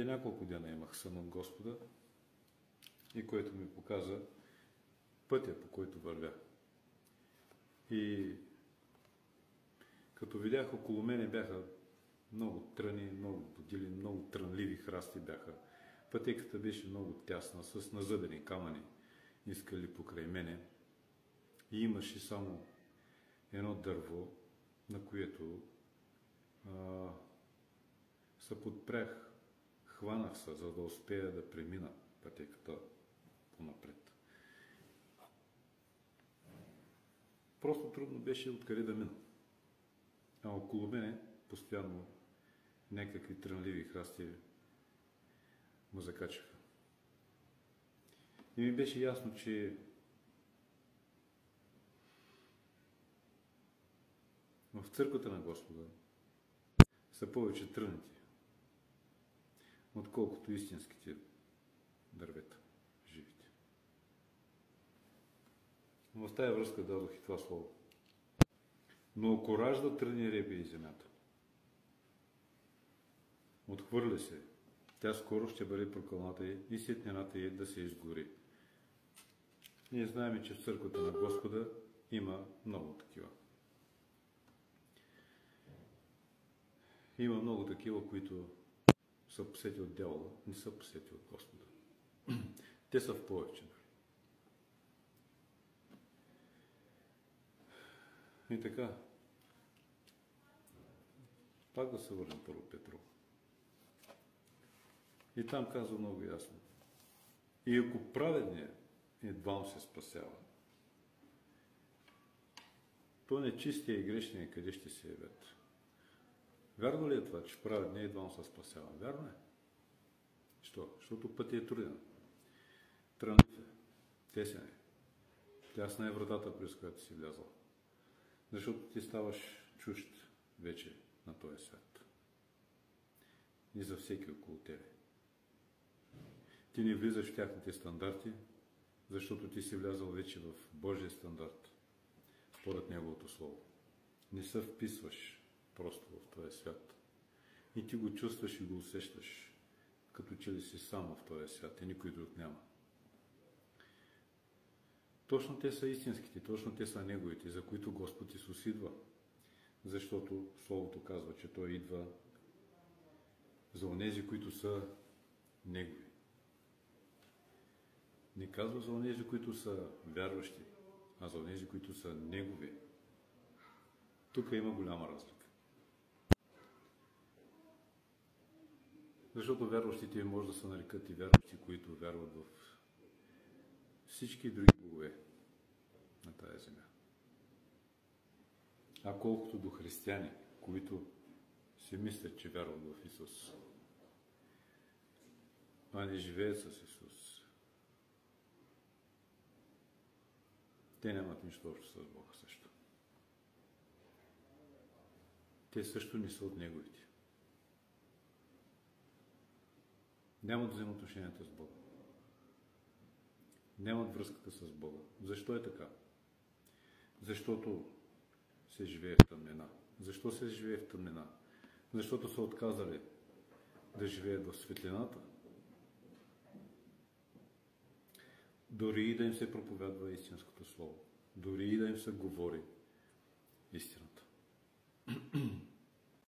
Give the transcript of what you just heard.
Няколко дена имах сън от Господа и който ми показа пътя, по който вървя. И като видях около мене бяха много тръни, много будили, много трънливи храсти бяха. Пътеката беше много тясна, с назъбени камъни искали покрай мене. И имаше само едно дърво, на което се подпрях. Хванах се, за да успея да премина пътеката по-напред. Просто трудно беше откъде да мина. А около мене постоянно някакви трънливи храсти му закачаха. И ми беше ясно, че в църквата на Господа са повече тръните, отколкото истинските дървета, живите. В тая връзка дадох и това слово. Но ако ражда тръни репи и земята, отхвърля се, тя скоро ще бъде прокълната и сетнината й да се изгори. Ние знаем, че в църквата на Господа има много такива. Има много такива, които са посети от дявола, не са посети от Господа. Те са в повече. И така, пак да се върнем първо Петро. И там казва много ясно. И ако праведният едвам се спасява, то нечистия и грешния къде ще се явят? Вярно ли е това, че праведният едвам се спасява? Вярно е. Що? Защото пътят е труден. Трънлив е. Тесен е. Тясна е вратата, през която си влязъл. Защото ти ставаш чужд вече на този свят. И за всеки около тебе. Ти не влизаш в тяхните стандарти, защото ти си влязъл вече в Божия стандарт, според Неговото Слово. Не се вписваш просто в този свят. И ти го чувстваш и го усещаш, като че ли си само в този свят и никой друг няма. Точно те са истинските, точно те са Неговите, за които Господ Исус идва. Защото Словото казва, че Той идва за онези, които са Негови. Не казва за онези, които са вярващи, а за онези, които са Негови. Тук има голяма разлика. Защото вярващите може да се нарекат и вярващи, които вярват в всички други богове на тая земя. А колкото до християни, които си мислят, че вярват в Исус, а не живеят с Исус, те нямат нищо общо с Бога също. Те също не са от Неговите. Нямат взаимоотношенията с Бога. Нямат връзката с Бога. Защо е така? Защото се живее в тъмнина. Защо се живее в тъмнина? Защото са отказали да живеят в светлината. Дори и да им се проповядва истинското слово. Дори и да им се говори истината.